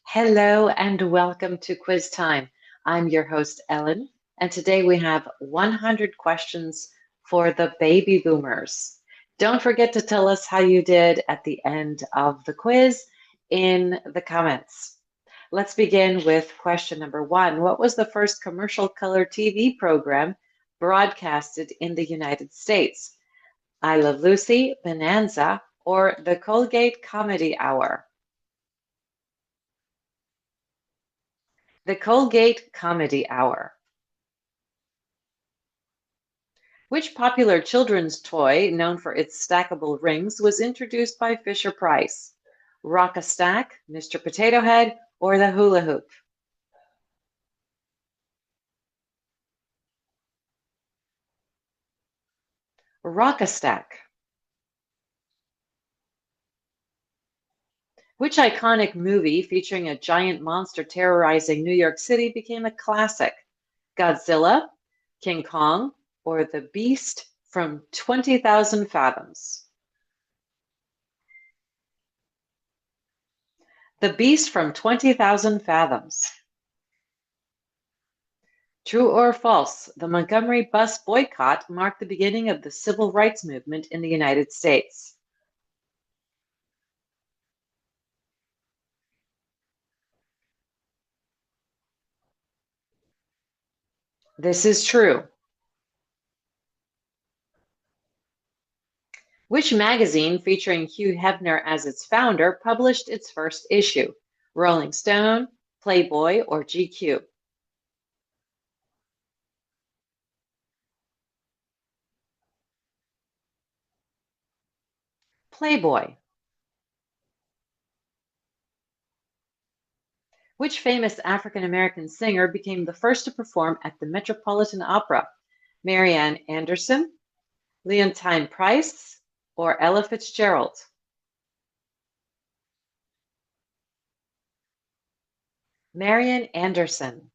Hello and welcome to Quiz Time. I'm your host, Ellen, and today we have 100 questions for the baby boomers. Don't forget to tell us how you did at the end of the quiz in the comments. Let's begin with question number one. What was the first commercial color TV program broadcasted in the United States? I Love Lucy, Bonanza, or the Colgate Comedy Hour? The Colgate Comedy Hour. Which popular children's toy, known for its stackable rings, was introduced by Fisher-Price? Rock-a-Stack, Mr. Potato Head, or the hula hoop? Rock-a-Stack. Which iconic movie featuring a giant monster terrorizing New York City became a classic? Godzilla, King Kong, or The Beast from 20,000 Fathoms? The Beast from 20,000 Fathoms. True or false, the Montgomery bus boycott marked the beginning of the civil rights movement in the United States. This is true. Which magazine, featuring Hugh Hefner as its founder, published its first issue? Rolling Stone, Playboy, or GQ? Playboy. Which famous African-American singer became the first to perform at the Metropolitan Opera? Marianne Anderson, Leontine Price, or Ella Fitzgerald? Marian Anderson.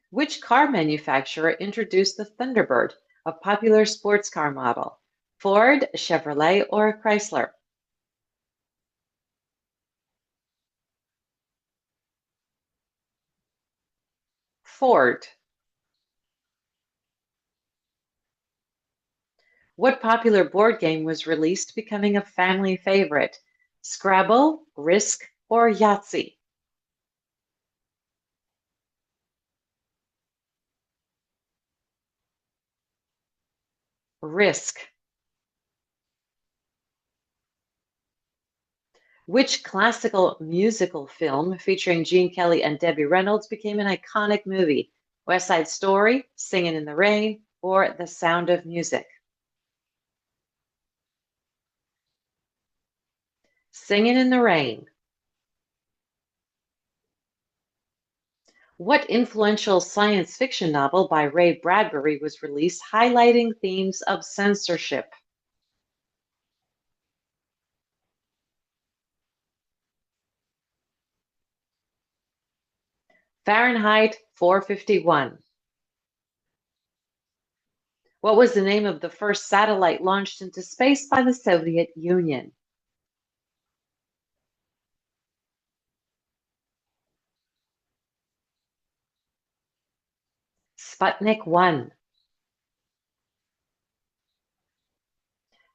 Which car manufacturer introduced the Thunderbird, a popular sports car model? Ford, Chevrolet, or Chrysler? Ford. What popular board game was released, becoming a family favorite? Scrabble, Risk, or Yahtzee? Risk. Which classical musical film featuring Gene Kelly and Debbie Reynolds became an iconic movie? West Side Story, Singin' in the Rain, or The Sound of Music? Singin' in the Rain. What influential science fiction novel by Ray Bradbury was released highlighting themes of censorship? Fahrenheit 451. What was the name of the first satellite launched into space by the Soviet Union? Sputnik 1.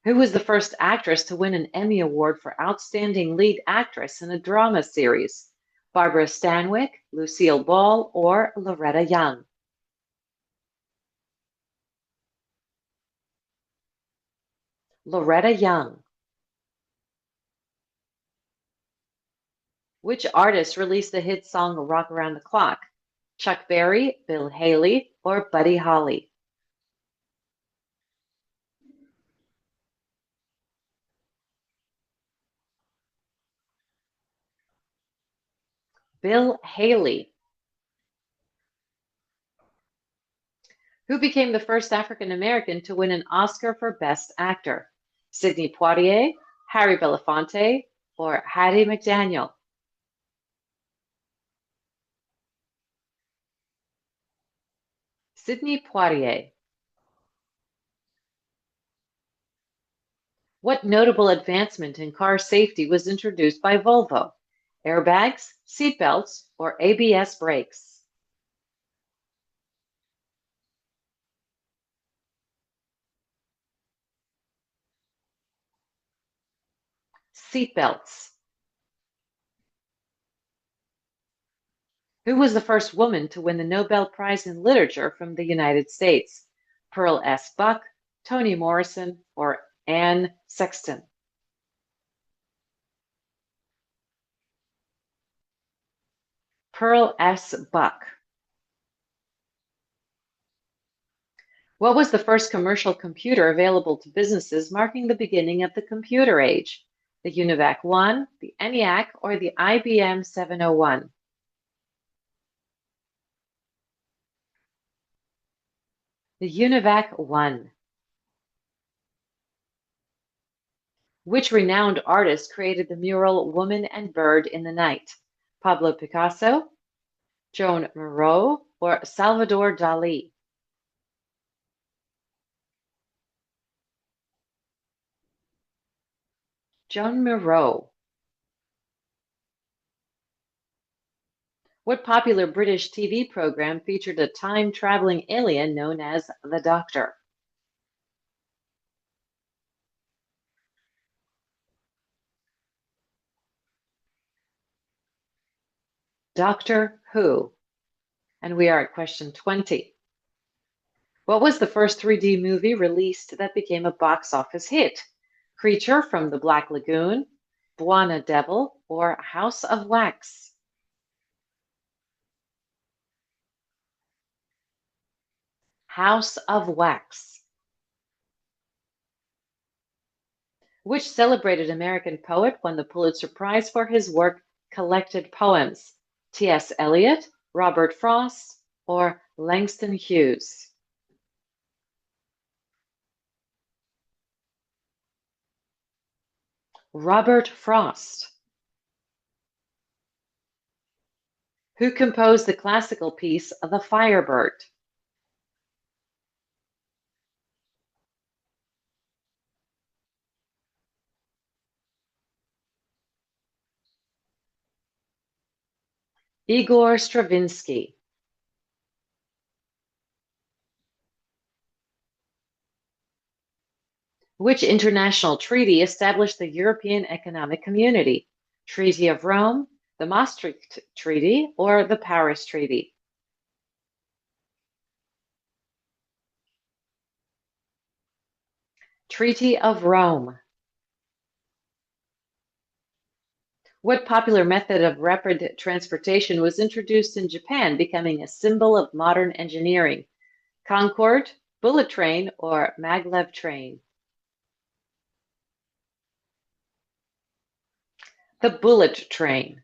Who was the first actress to win an Emmy Award for Outstanding Lead Actress in a Drama Series? Barbara Stanwyck, Lucille Ball, or Loretta Young? Loretta Young. Which artist released the hit song Rock Around the Clock? Chuck Berry, Bill Haley, or Buddy Holly? Bill Haley. Who became the first African American to win an Oscar for Best Actor? Sidney Poitier, Harry Belafonte, or Hattie McDaniel? Sidney Poitier. What notable advancement in car safety was introduced by Volvo? Airbags, seatbelts, or ABS brakes? Seatbelts. Who was the first woman to win the Nobel Prize in Literature from the United States? Pearl S. Buck, Toni Morrison, or Anne Sexton? Pearl S. Buck. What was the first commercial computer available to businesses, marking the beginning of the computer age? The UNIVAC 1, the ENIAC, or the IBM 701? The UNIVAC 1. Which renowned artist created the mural Woman and Bird in the Night? Pablo Picasso, Joan Miró, or Salvador Dali? Joan Miró. What popular British TV program featured a time-traveling alien known as the Doctor? Doctor Who. And we are at question 20. What was the first 3D movie released that became a box office hit? Creature from the Black Lagoon, Buona Devil, or House of Wax? House of Wax. Which celebrated American poet won the Pulitzer Prize for his work Collected Poems? T.S. Eliot, Robert Frost, or Langston Hughes? Robert Frost. Who composed the classical piece The Firebird? Igor Stravinsky. Which international treaty established the European Economic Community? Treaty of Rome, the Maastricht Treaty, or the Paris Treaty? Treaty of Rome. What popular method of rapid transportation was introduced in Japan, becoming a symbol of modern engineering? Concorde, bullet train, or maglev train? The bullet train.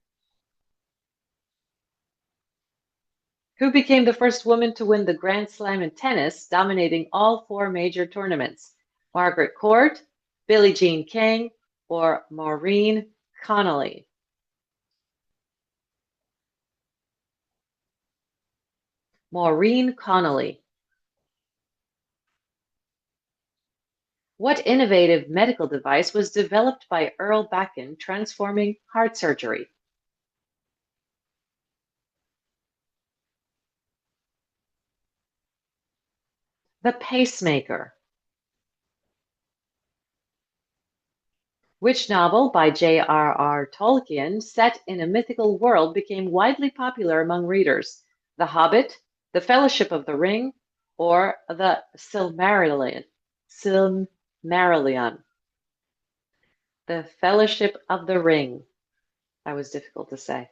Who became the first woman to win the Grand Slam in tennis, dominating all four major tournaments? Margaret Court, Billie Jean King, or Maureen Connolly? Maureen Connolly. What innovative medical device was developed by Earl Bacon, transforming heart surgery? The pacemaker. Which novel by J.R.R. Tolkien, set in a mythical world, became widely popular among readers? The Hobbit, The Fellowship of the Ring, or the Silmarillion? Silmarillion. The Fellowship of the Ring. That was difficult to say.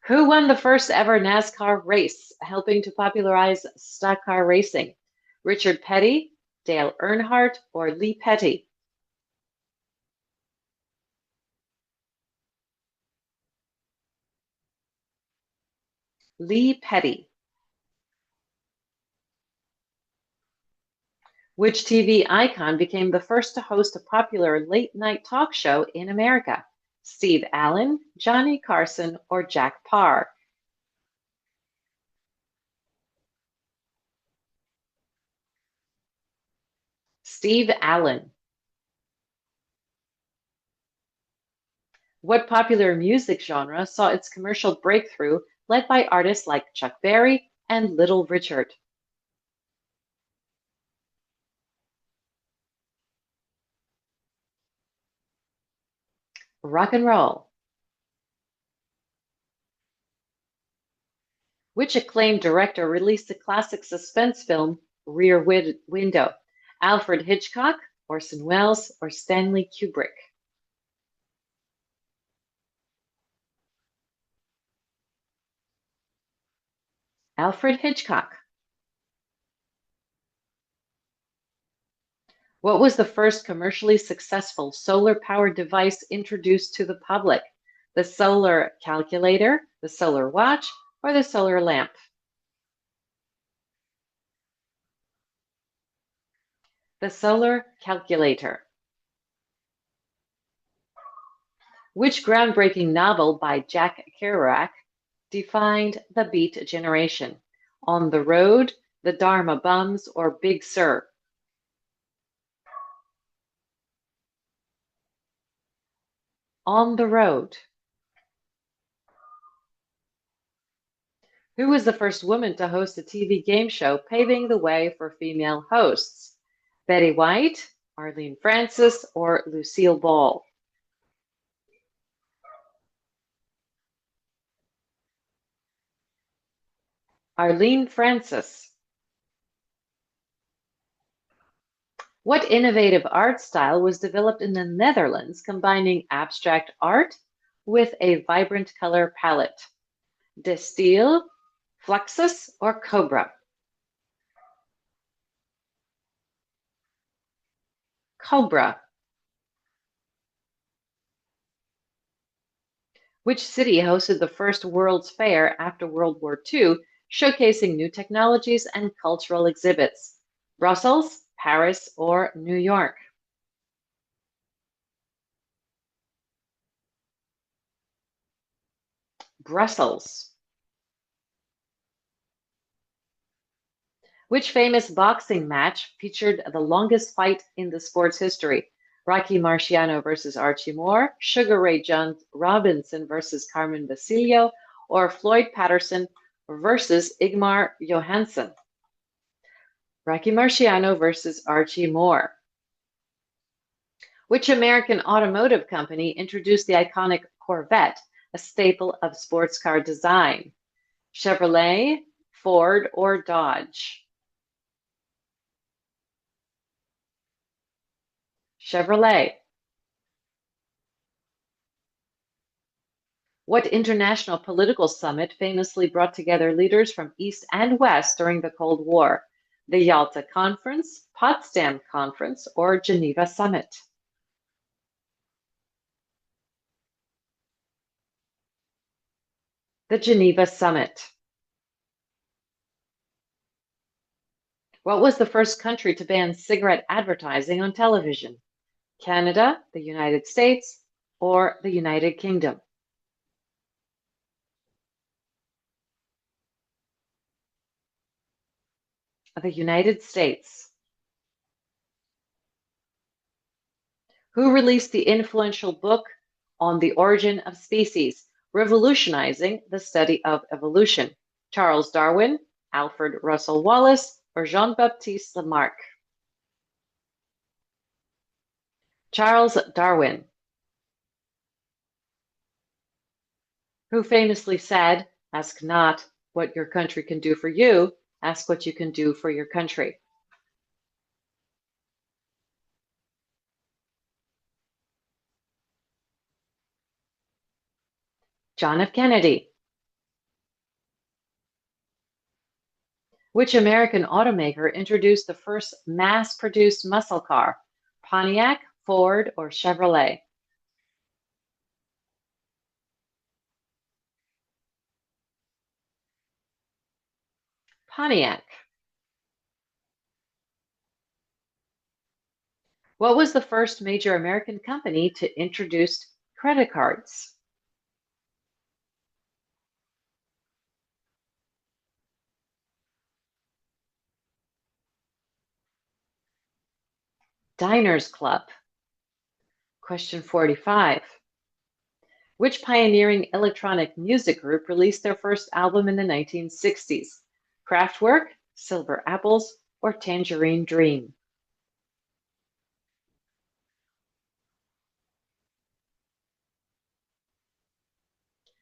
Who won the first ever NASCAR race, helping to popularize stock car racing? Richard Petty, Dale Earnhardt, or Lee Petty? Lee Petty. Which TV icon became the first to host a popular late-night talk show in America? Steve Allen, Johnny Carson, or Jack Paar? Steve Allen. What popular music genre saw its commercial breakthrough led by artists like Chuck Berry and Little Richard? Rock and roll. Which acclaimed director released the classic suspense film Rear Window? Alfred Hitchcock, Orson Welles, or Stanley Kubrick? Alfred Hitchcock. What was the first commercially successful solar-powered device introduced to the public? The solar calculator, the solar watch, or the solar lamp? The solar calculator. Which groundbreaking novel by Jack Kerouac defined the Beat Generation? On the Road, The Dharma Bums, or Big Sur? On the Road. Who was the first woman to host a TV game show, paving the way for female hosts? Betty White, Arlene Francis, or Lucille Ball? Arlene Francis. What innovative art style was developed in the Netherlands, combining abstract art with a vibrant color palette? De Stijl, Fluxus, or Cobra? Cobra. Which city hosted the first World's Fair after World War II, showcasing new technologies and cultural exhibits? Brussels, Paris, or New York? Brussels. Which famous boxing match featured the longest fight in the sport's history? Rocky Marciano versus Archie Moore, Sugar Ray John Robinson versus Carmen Basilio, or Floyd Patterson versus Igmar Johansson? Rocky Marciano versus Archie Moore. Which American automotive company introduced the iconic Corvette, a staple of sports car design? Chevrolet, Ford, or Dodge? Chevrolet. What international political summit famously brought together leaders from East and West during the Cold War? The Yalta Conference, Potsdam Conference, or Geneva Summit? The Geneva Summit. What was the first country to ban cigarette advertising on television? Canada, the United States, or the United Kingdom? The United States. Who released the influential book On the Origin of Species, revolutionizing the study of evolution? Charles Darwin, Alfred Russel Wallace, or Jean-Baptiste Lamarck? Charles Darwin, who famously said, "Ask not what your country can do for you, ask what you can do for your country." John F. Kennedy. Which American automaker introduced the first mass-produced muscle car? Pontiac, Ford, or Chevrolet? Pontiac. What was the first major American company to introduce credit cards? Diners Club. Question 45. Which pioneering electronic music group released their first album in the 1960s? Kraftwerk, Silver Apples, or Tangerine Dream?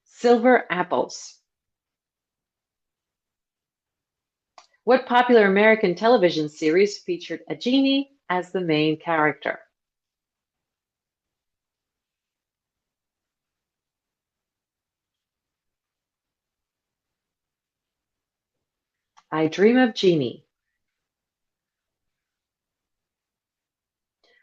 Silver Apples. What popular American television series featured a genie as the main character? I Dream of Jeannie.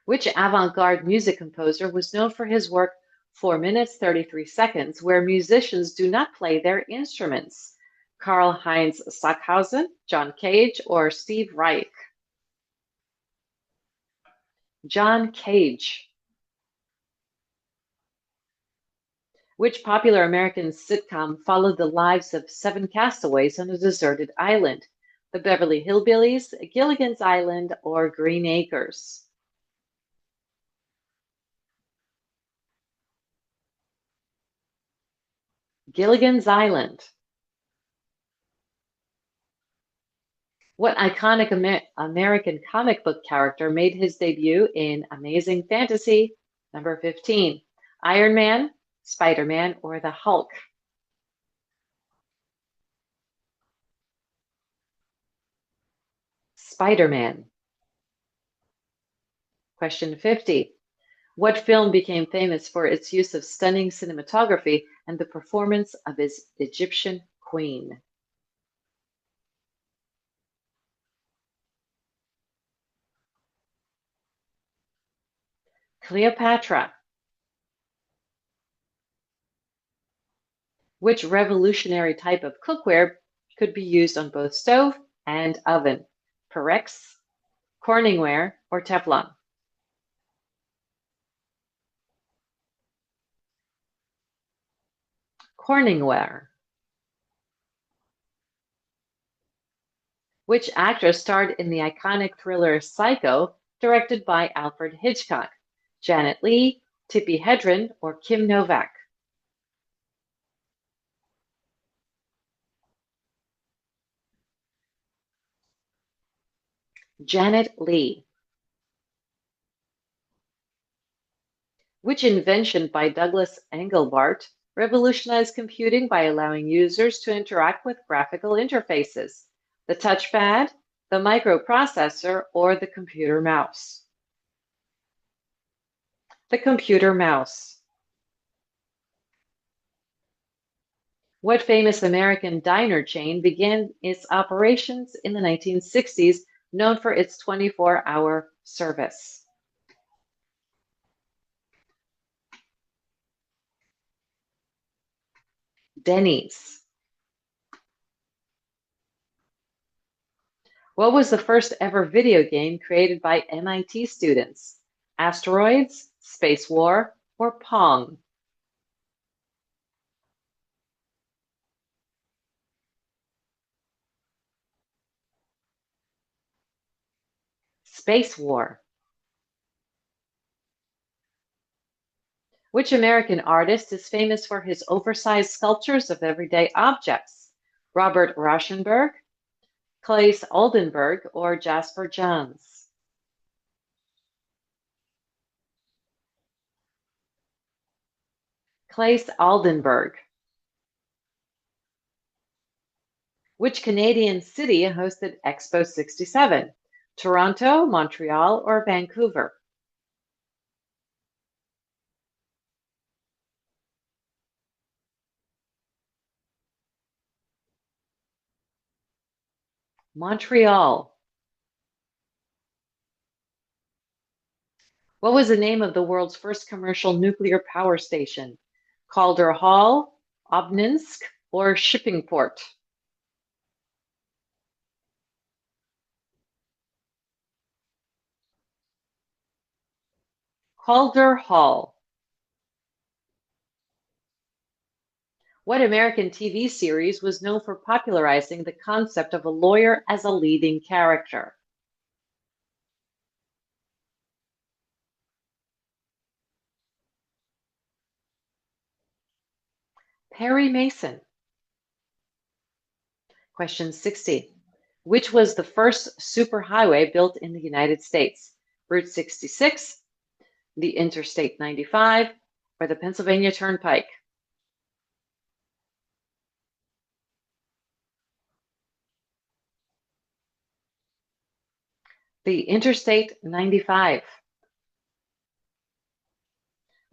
Which avant-garde music composer was known for his work 4 minutes 33 seconds, where musicians do not play their instruments? Karl-Heinz Stockhausen, John Cage, or Steve Reich? John Cage. Which popular American sitcom followed the lives of 7 castaways on a deserted island? The Beverly Hillbillies, Gilligan's Island, or Green Acres? Gilligan's Island. What iconic American comic book character made his debut in Amazing Fantasy number 15? Iron Man, Spider-Man, or the Hulk? Spider-Man. Question 50. What film became famous for its use of stunning cinematography and the performance of his Egyptian queen? Cleopatra. Which revolutionary type of cookware could be used on both stove and oven? Pyrex, Corningware, or Teflon? Corningware. Which actor starred in the iconic thriller Psycho, directed by Alfred Hitchcock? Janet Leigh, Tippi Hedren, or Kim Novak? Janet Leigh. Which invention by Douglas Engelbart revolutionized computing by allowing users to interact with graphical interfaces? The touchpad, the microprocessor, or the computer mouse? The computer mouse. What famous American diner chain began its operations in the 1960s, known for its 24-hour service? Denny's. What was the first ever video game created by MIT students? Asteroids, Space War, or Pong? Space War. Which American artist is famous for his oversized sculptures of everyday objects? Robert Rauschenberg, Claes Oldenburg, or Jasper Johns? Claes Oldenburg. Which Canadian city hosted Expo 67? Toronto, Montreal, or Vancouver? Montreal. What was the name of the world's first commercial nuclear power station? Calder Hall, Obninsk, or Shippingport? Calder Hall. What American TV series was known for popularizing the concept of a lawyer as a leading character? Perry Mason. Question 60. Which was the first superhighway built in the United States? Route 66, the Interstate 95, or the Pennsylvania Turnpike? The Interstate 95.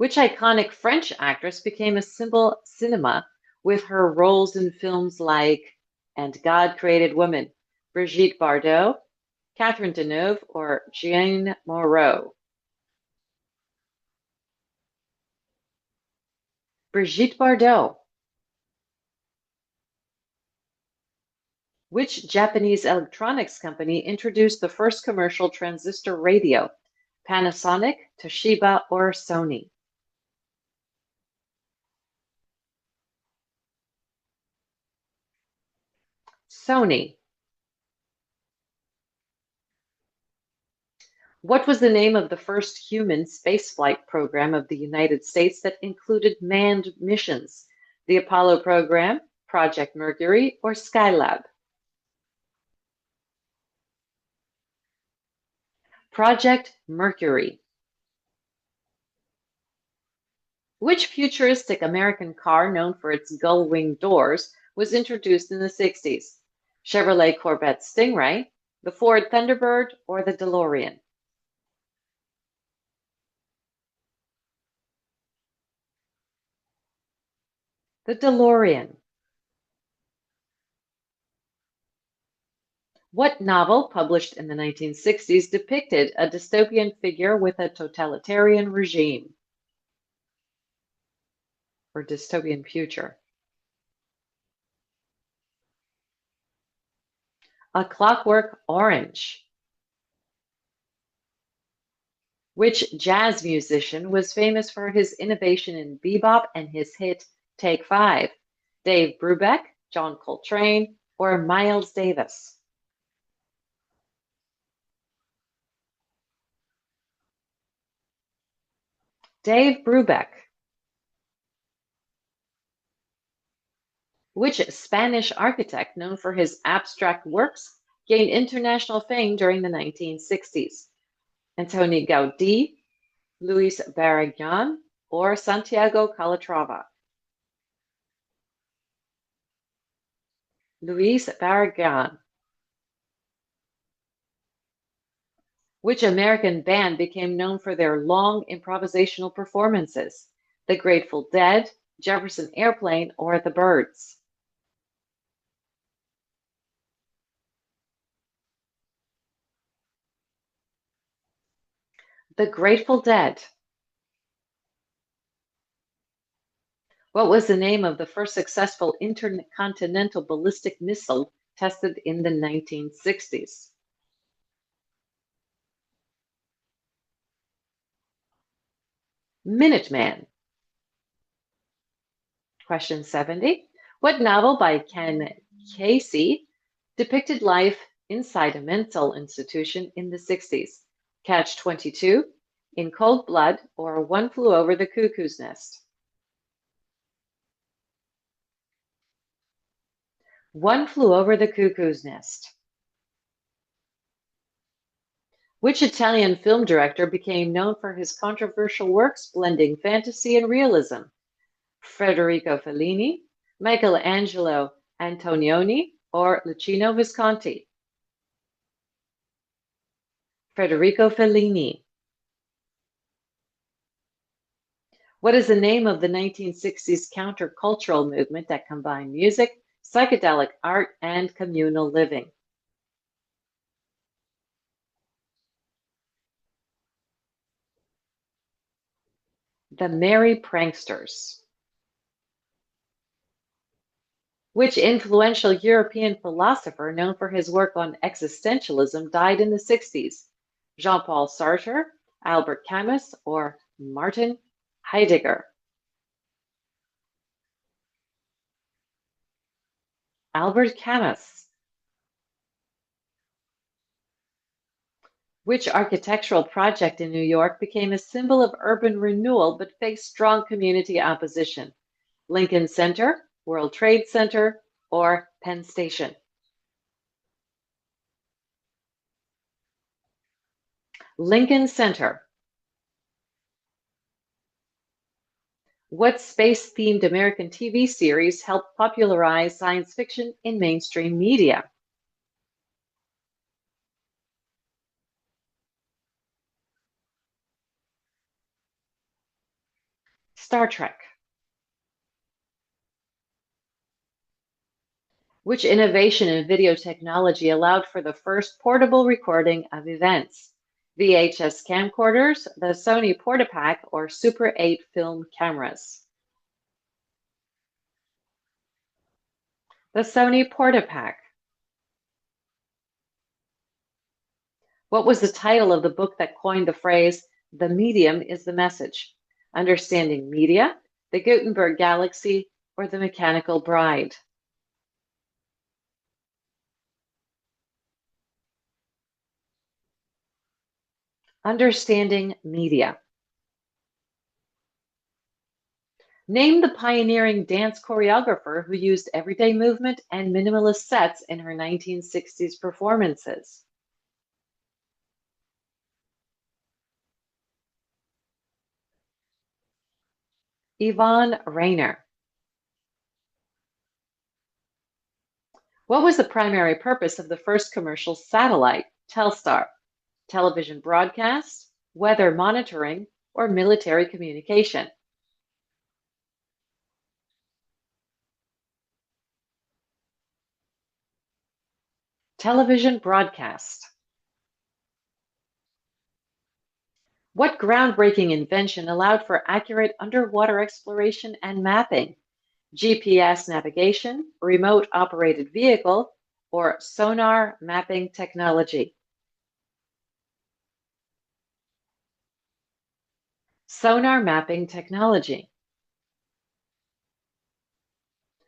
Which iconic French actress became a symbol cinema with her roles in films like And God Created Woman? Brigitte Bardot, Catherine Deneuve, or Jeanne Moreau? Brigitte Bardot. Which Japanese electronics company introduced the first commercial transistor radio? Panasonic, Toshiba, or Sony? Sony. What was the name of the first human spaceflight program of the United States that included manned missions? The Apollo program, Project Mercury, or Skylab? Project Mercury. Which futuristic American car known for its gull-wing doors was introduced in the 60s? Chevrolet Corvette Stingray, the Ford Thunderbird, or the DeLorean? The DeLorean. What novel published in the 1960s depicted a dystopian figure with a totalitarian regime or dystopian future? A Clockwork Orange. Which jazz musician was famous for his innovation in bebop and his hit Take Five? Dave Brubeck, John Coltrane, or Miles Davis? Dave Brubeck. Which Spanish architect known for his abstract works gained international fame during the 1960s? Antoni Gaudí, Luis Barragán, or Santiago Calatrava? Luis Barragán. Which American band became known for their long improvisational performances? The Grateful Dead, Jefferson Airplane, or the Byrds? The Grateful Dead. What was the name of the first successful intercontinental ballistic missile tested in the 1960s? Minuteman. Question 70. What novel by Ken Casey depicted life inside a mental institution in the 60s? Catch 22, In Cold Blood, or One Flew Over the Cuckoo's Nest? One Flew Over the Cuckoo's Nest. Which Italian film director became known for his controversial works blending fantasy and realism? Federico Fellini, Michelangelo Antonioni, or Luchino Visconti? Federico Fellini. What is the name of the 1960s countercultural movement that combined music, psychedelic art, and communal living? The Merry Pranksters. Which influential European philosopher known for his work on existentialism died in the 60s? Jean-Paul Sartre, Albert Camus, or Martin Heidegger? Albert Camus. Which architectural project in New York became a symbol of urban renewal but faced strong community opposition? Lincoln Center, World Trade Center, or Penn Station? Lincoln Center. What space-themed American TV series helped popularize science fiction in mainstream media? Star Trek. Which innovation in video technology allowed for the first portable recording of events? VHS camcorders, the Sony Portapak, or Super 8 film cameras? The Sony Portapak. What was the title of the book that coined the phrase, "The medium is the message"? Understanding Media, The Gutenberg Galaxy, or The Mechanical Bride? Understanding Media. Name the pioneering dance choreographer who used everyday movement and minimalist sets in her 1960s performances. Yvonne Rainer. What was the primary purpose of the first commercial satellite, Telstar? Television broadcast, weather monitoring, or military communication? Television broadcast. What groundbreaking invention allowed for accurate underwater exploration and mapping? GPS navigation, remote operated vehicle, or sonar mapping technology? Sonar mapping technology.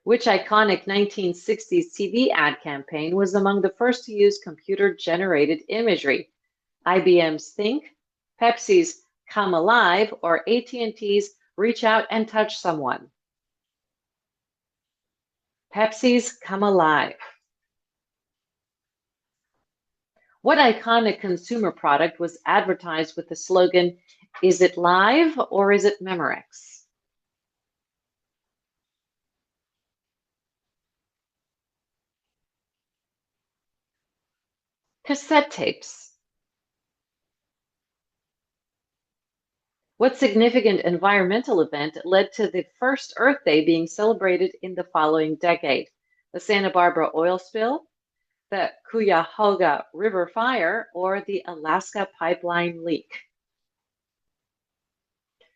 Which iconic 1960s TV ad campaign was among the first to use computer-generated imagery? IBM's Think, Pepsi's Come Alive, or AT&T's Reach Out and Touch Someone? Pepsi's Come Alive. What iconic consumer product was advertised with the slogan, "Is it live or is it Memorex"? Cassette tapes. What significant environmental event led to the first Earth Day being celebrated in the following decade? The Santa Barbara oil spill, the Cuyahoga River fire, or the Alaska pipeline leak?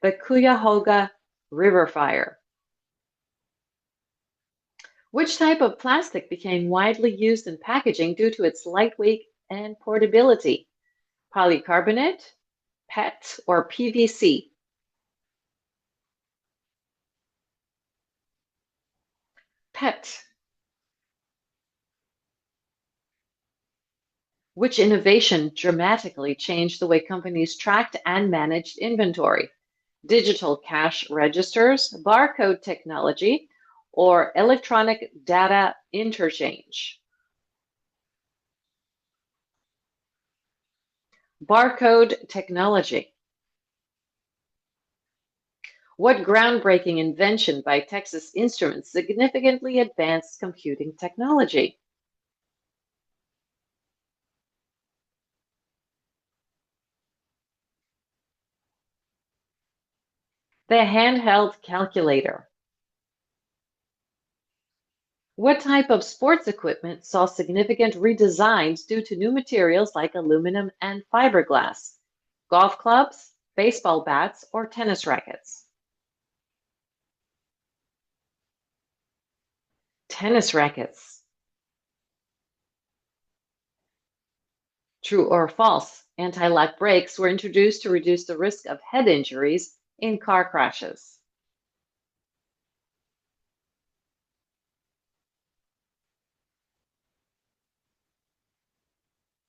The Cuyahoga River fire. Which type of plastic became widely used in packaging due to its lightweight and portability? Polycarbonate, PET, or PVC? PET. Which innovation dramatically changed the way companies tracked and managed inventory? Digital cash registers, barcode technology, or electronic data interchange? Barcode technology. What groundbreaking invention by Texas Instruments significantly advanced computing technology? The handheld calculator. What type of sports equipment saw significant redesigns due to new materials like aluminum and fiberglass? Golf clubs, baseball bats, or tennis rackets? Tennis rackets. True or false? Anti-lock brakes were introduced to reduce the risk of head injuries in car crashes.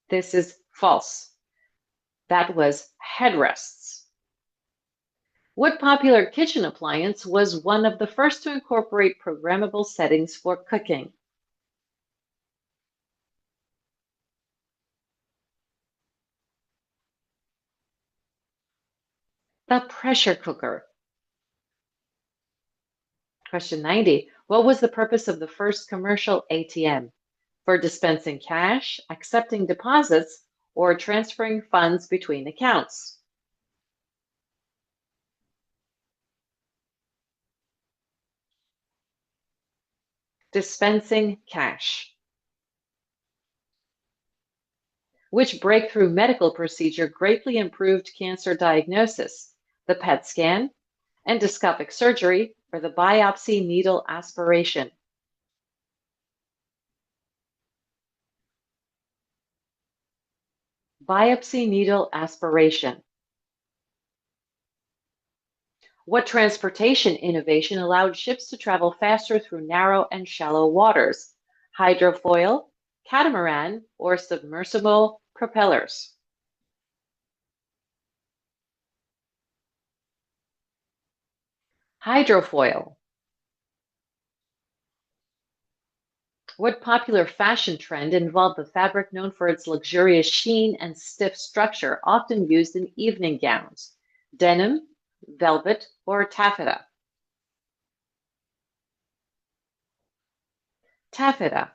This is false. That was headrests. What popular kitchen appliance was one of the first to incorporate programmable settings for cooking? The pressure cooker. Question 90. What was the purpose of the first commercial ATM? For dispensing cash, accepting deposits, or transferring funds between accounts? Dispensing cash. Which breakthrough medical procedure greatly improved cancer diagnosis? The PET scan, endoscopic surgery, or the biopsy needle aspiration? Biopsy needle aspiration. What transportation innovation allowed ships to travel faster through narrow and shallow waters? Hydrofoil, catamaran, or submersible propellers? Hydrofoil. What popular fashion trend involved the fabric known for its luxurious sheen and stiff structure, often used in evening gowns? Denim, velvet, or taffeta? Taffeta.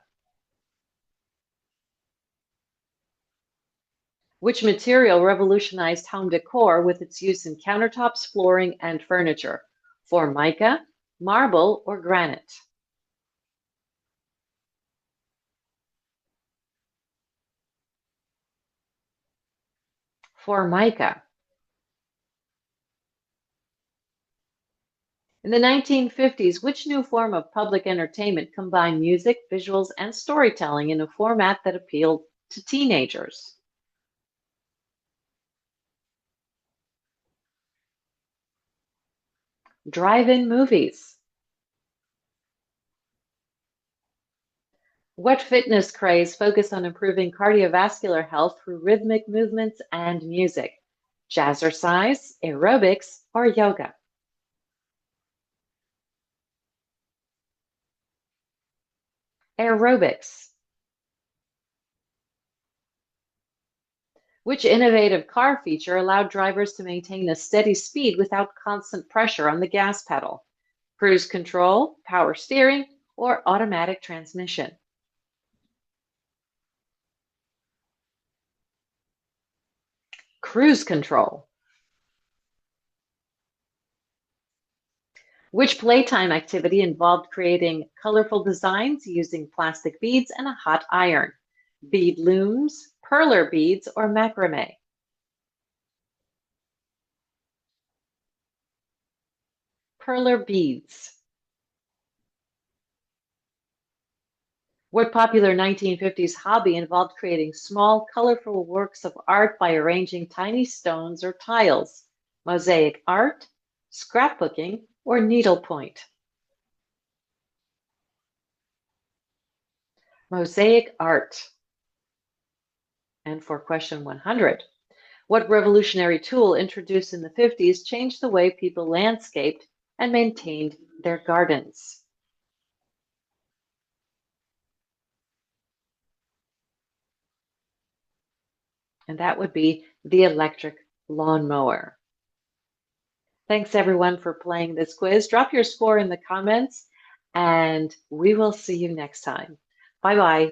Which material revolutionized home decor with its use in countertops, flooring, and furniture? Formica, marble, or granite? Formica. In the 1950s, which new form of public entertainment combined music, visuals, and storytelling in a format that appealed to teenagers? Drive-in movies. What fitness craze focused on improving cardiovascular health through rhythmic movements and music? Jazzercise, aerobics, or yoga? Aerobics. Which innovative car feature allowed drivers to maintain a steady speed without constant pressure on the gas pedal? Cruise control, power steering, or automatic transmission? Cruise control. Which playtime activity involved creating colorful designs using plastic beads and a hot iron? Bead looms, perler beads, or macrame? Perler beads. What popular 1950s hobby involved creating small, colorful works of art by arranging tiny stones or tiles? Mosaic art, scrapbooking, or needlepoint? Mosaic art. And for question 100, what revolutionary tool introduced in the 50s changed the way people landscaped and maintained their gardens? And that would be the electric lawnmower. Thanks everyone for playing this quiz. Drop your score in the comments and we will see you next time. Bye bye.